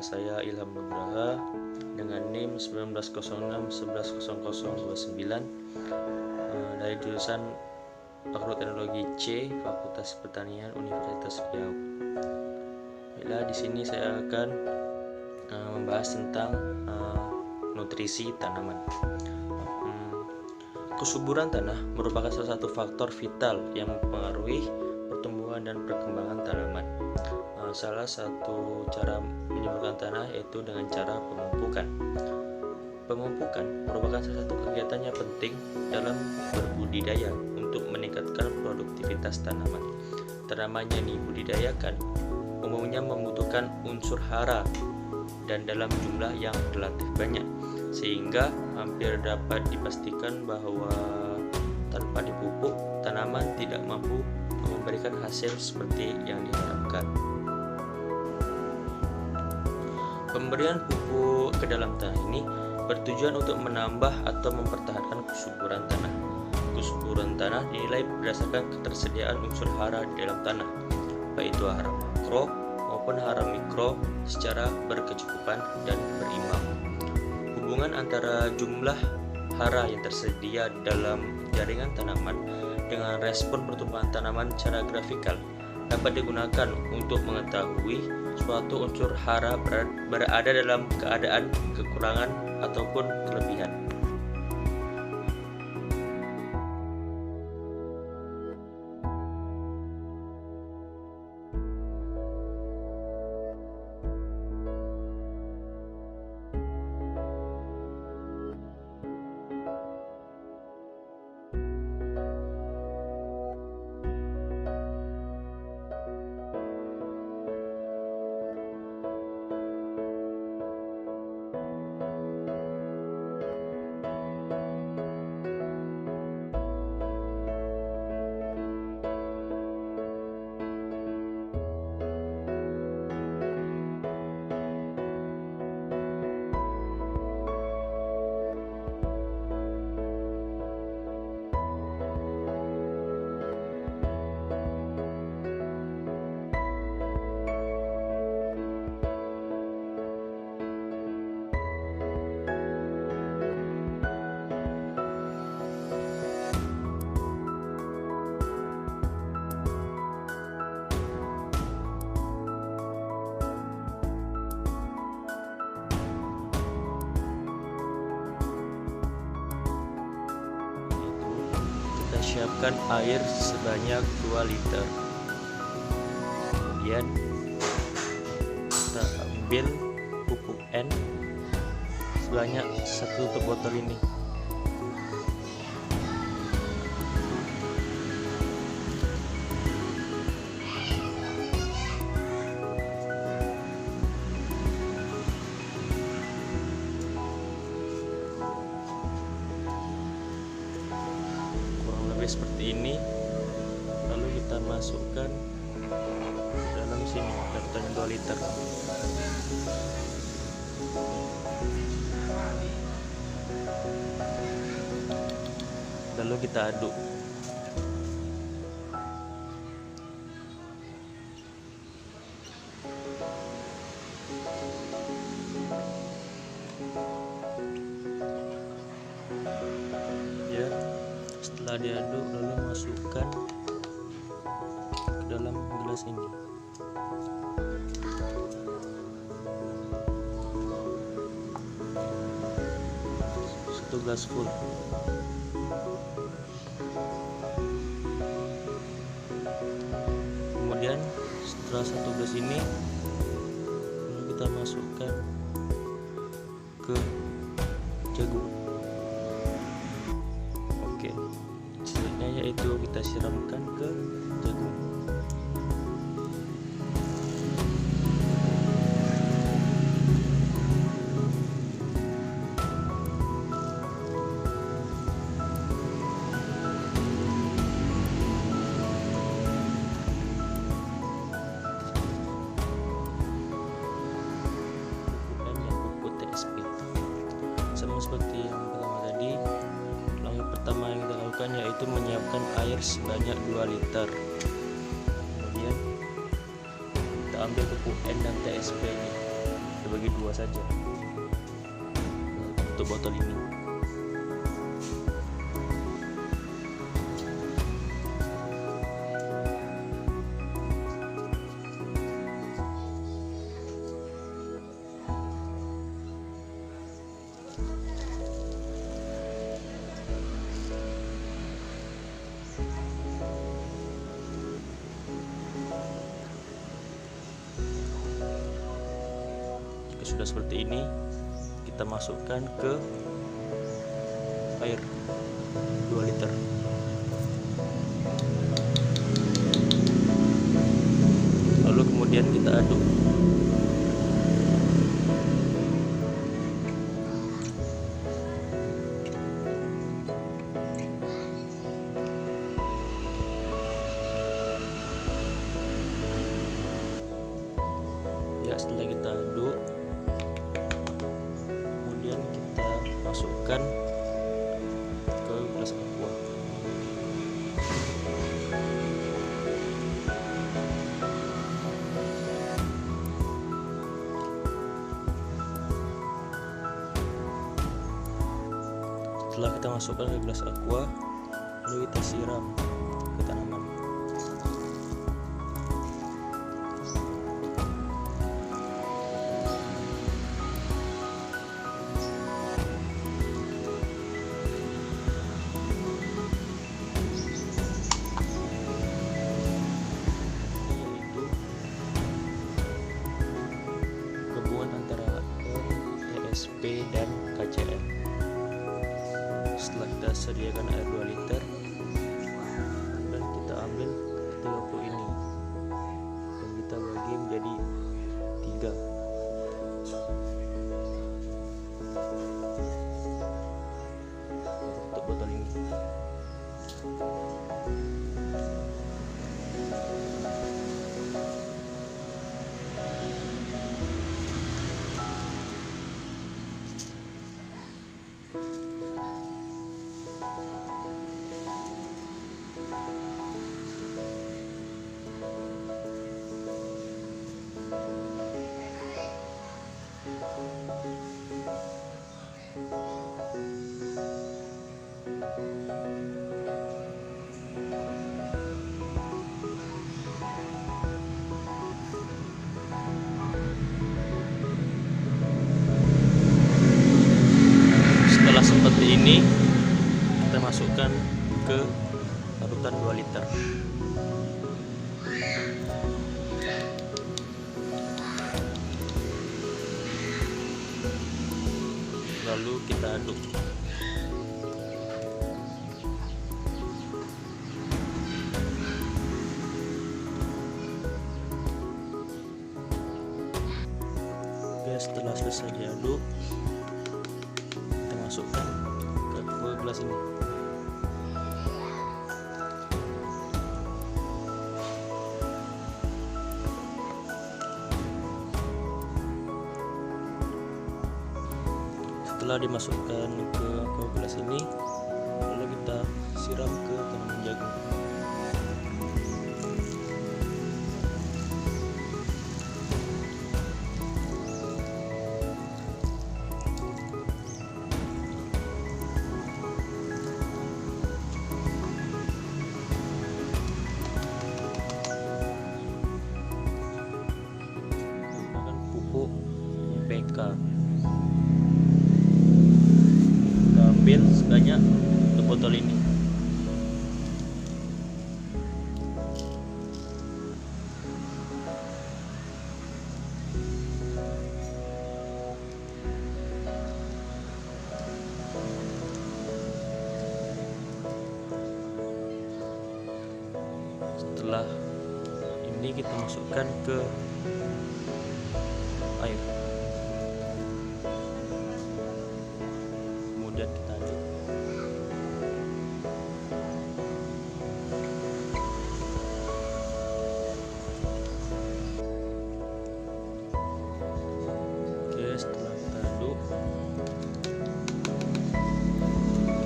saya Ilham Nugraha dengan NIM 1906110029 dari jurusan Agroteknologi C, Fakultas Pertanian Universitas Riau. Baiklah, di sini saya akan membahas tentang nutrisi tanaman. Kesuburan tanah merupakan salah satu faktor vital yang mempengaruhi pertumbuhan dan perkembangan tanaman. Salah satu cara menyuburkan tanah yaitu dengan cara pemupukan. Pemupukan merupakan salah satu kegiatan yang penting dalam berbudidaya untuk meningkatkan produktivitas tanaman. Tanaman yang dibudidayakan umumnya membutuhkan unsur hara dan dalam jumlah yang relatif banyak, sehingga hampir dapat dipastikan bahwa tanpa dipupuk, tanaman tidak mampu memberikan hasil seperti yang diharapkan. Pemberian pupuk ke dalam tanah ini bertujuan untuk menambah atau mempertahankan kesuburan tanah. Kesuburan tanah dinilai berdasarkan ketersediaan unsur hara di dalam tanah, baik itu hara makro maupun hara mikro secara berkecukupan dan berimbang. Hubungan antara jumlah hara yang tersedia dalam jaringan tanaman dengan respon pertumbuhan tanaman secara grafikal dapat digunakan untuk mengetahui suatu unsur hara berada dalam keadaan kekurangan ataupun kelebihan. Siapkan air sebanyak 2 liter. Kemudian kita ambil pupuk N sebanyak 1 tutup botol ini. Seperti ini, lalu kita masukkan dalam sini dalam 2 liter. Lalu kita aduk. Setelah diaduk, lalu masukkan ke dalam gelas ini. Satu gelas full. Kemudian setelah 1 gelas ini, lalu kita masukkan ke jagung. Selanjutnya yaitu kita siramkan ke jagung. Pupuk N yang pupuk TSP. Sama seperti yang pertama tadi, langkah pertama yang kita lakukan yaitu menyiapkan air sebanyak 2 liter. Kemudian kita ambil pupuk N dan TSP nya. bagi dua saja untuk botol ini. Sudah seperti ini, kita masukkan ke air 2 liter. Lalu kemudian kita aduk. Ya, setelah kita aduk, masukkan ke gelas aqua. Setelah kita masukkan ke gelas aqua, lalu kita siram ke tanaman. ESP dan KCN. Setelah kita sediakan air 2 liter dan kita ambil ketiga ini dan kita bagi menjadi 3 untuk botol ini. Seperti ini, kita masukkan ke larutan 2 liter. Lalu kita aduk. Oke, setelah selesai diaduk, masukkan ke gelas ini. Setelah dimasukkan ke gelas ini, lalu kita siram ke tanaman jagung. PK. Kita ambil sebanyak untuk botol ini. Setelah ini kita masukkan ke air, kemudian kita aduk. Oke, setelah kita aduk,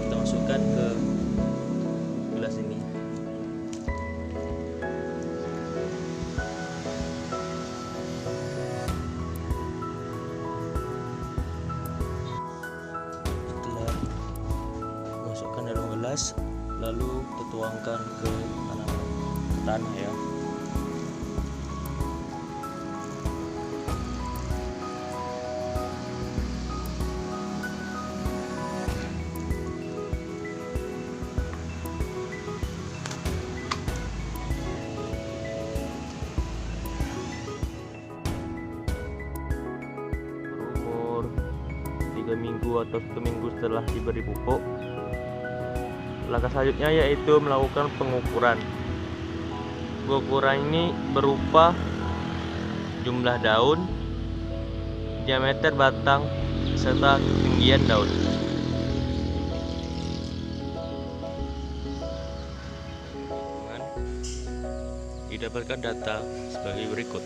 kita masukkan ke gelas ini. dikupas lalu dituangkan ke tanah ya. Berumur 3 minggu atau 1 minggu setelah diberi pupuk, langkah selanjutnya yaitu melakukan pengukuran. Pengukuran ini berupa jumlah daun, diameter batang, serta ketinggian daun. Didapatkan data sebagai berikut.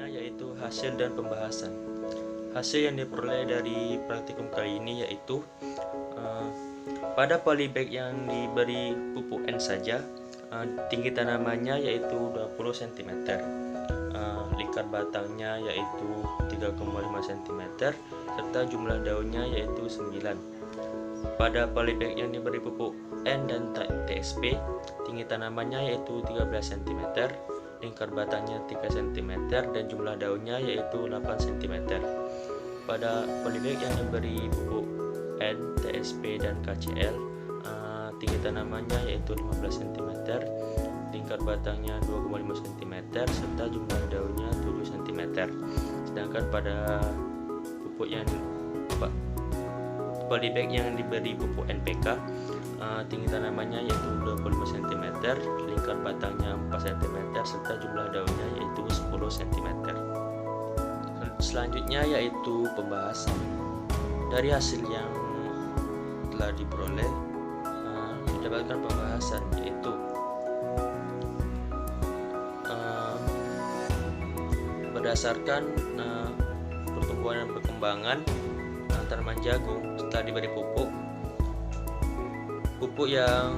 Yaitu hasil dan pembahasan. Hasil yang diperoleh dari praktikum kali ini yaitu pada polybag yang diberi pupuk N saja, tinggi tanamannya yaitu 20 cm, lingkar batangnya yaitu 3,5 cm, serta jumlah daunnya yaitu 9. Pada polybag yang diberi pupuk N dan TSP, tinggi tanamannya yaitu 13 cm, lingkar batangnya 3 cm, dan jumlah daunnya yaitu 8 cm. Pada polybag yang diberi pupuk N, TSP, dan KCL, tinggi tanamannya yaitu 15 cm, lingkar batangnya 2,5 cm, serta jumlah daunnya 7 cm. Sedangkan pada polybag yang diberi pupuk NPK, tinggi tanamannya yaitu 25 cm, lingkar batangnya 4 cm, serta jumlah daunnya yaitu 10 cm. Selanjutnya yaitu pembahasan. Dari hasil yang telah diperoleh, didapatkan pembahasan yaitu berdasarkan pertumbuhan dan perkembangan tanaman jagung setelah diberi pupuk yang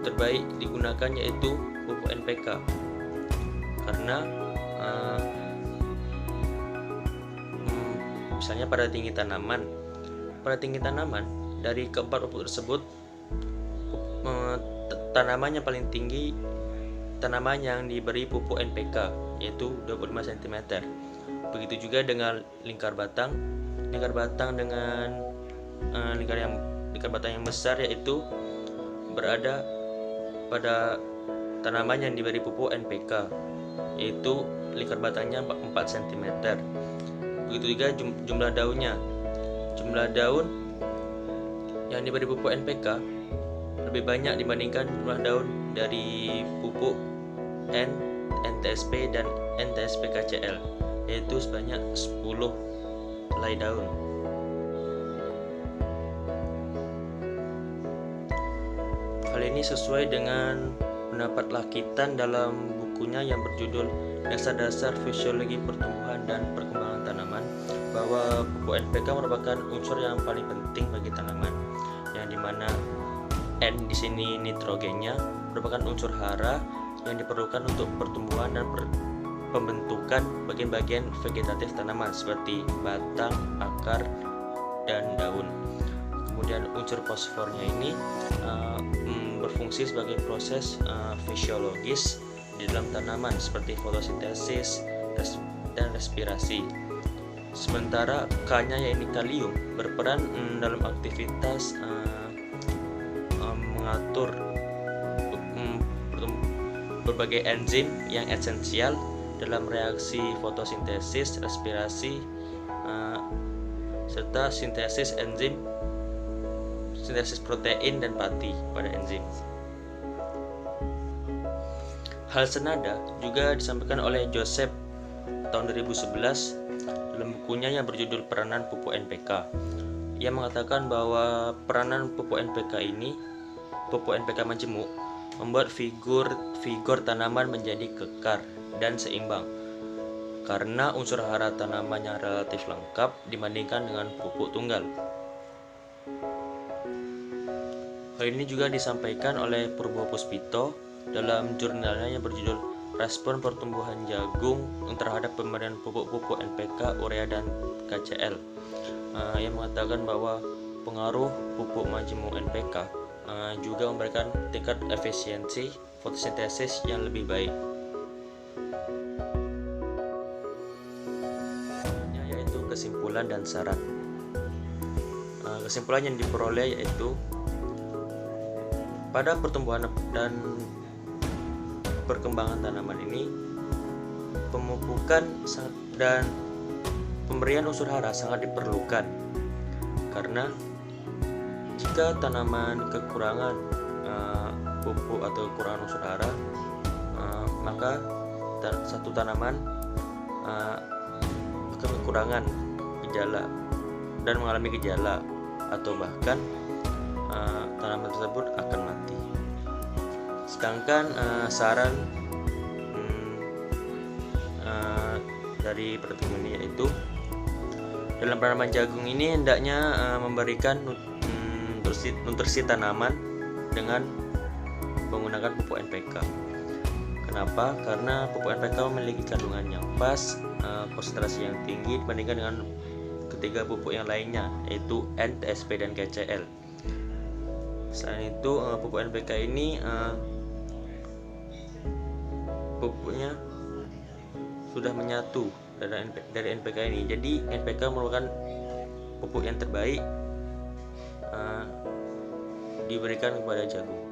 terbaik digunakan yaitu pupuk NPK, karena misalnya pada tinggi tanaman dari keempat pupuk tersebut, tanaman yang paling tinggi tanaman yang diberi pupuk NPK yaitu 25 cm. Begitu juga dengan lingkar batang dengan lingkar batang yang besar yaitu berada pada tanaman yang diberi pupuk NPK, yaitu lingkar batangnya 4 cm. Begitu juga jumlah daunnya. Jumlah daun yang diberi pupuk NPK lebih banyak dibandingkan jumlah daun dari pupuk N, NTSP, dan NTSP KCL, yaitu sebanyak 10 helai daun. Hal ini sesuai dengan pendapat Lakitan dalam bukunya yang berjudul Dasar-dasar Fisiologi Pertumbuhan dan Perkembangan Tanaman, bahwa pupuk NPK merupakan unsur yang paling penting bagi tanaman, yang dimana N di sini nitrogennya merupakan unsur hara yang diperlukan untuk pertumbuhan dan pembentukan bagian-bagian vegetatif tanaman seperti batang, akar, dan daun. Kemudian unsur fosfornya ini berfungsi sebagai proses fisiologis di dalam tanaman seperti fotosintesis dan respirasi. Sementara K-nya yaitu kalium berperan dalam aktivitas mengatur berbagai enzim yang esensial dalam reaksi fotosintesis, respirasi, serta sintesis enzim, sintesis protein dan pati pada enzim. Hal senada juga disampaikan oleh Joseph tahun 2011 dalam bukunya yang berjudul Peranan Pupuk NPK. Ia mengatakan bahwa peranan pupuk NPK majemuk membuat figur tanaman menjadi kekar dan seimbang karena unsur hara tanaman yang relatif lengkap dibandingkan dengan pupuk tunggal. Hal ini juga disampaikan oleh Purbo Puspito dalam jurnalnya yang berjudul Respon Pertumbuhan Jagung terhadap Pemberian Pupuk NPK, Urea, dan KCL, yang mengatakan bahwa pengaruh pupuk majemuk NPK juga memberikan tingkat efisiensi fotosintesis yang lebih baik, yaitu kesimpulan dan saran. Kesimpulan yang diperoleh yaitu pada pertumbuhan dan perkembangan tanaman ini, pemupukan dan pemberian unsur hara sangat diperlukan, karena jika tanaman kekurangan pupuk atau kekurangan unsur hara, maka satu tanaman akan kekurangan gejala dan mengalami gejala, atau bahkan tanaman tersebut akan mati. Sedangkan saran dari pertemuan ini yaitu dalam tanaman jagung ini hendaknya memberikan nutrisi tanaman dengan menggunakan pupuk NPK. Kenapa? Karena pupuk NPK memiliki kandungan yang pas, konsentrasi yang tinggi dibandingkan dengan ketiga pupuk yang lainnya, yaitu N, TSP, dan KCL. Selain itu, pupuk NPK ini pupuknya sudah menyatu dari NPK ini. Jadi NPK merupakan pupuk yang terbaik diberikan kepada jagung.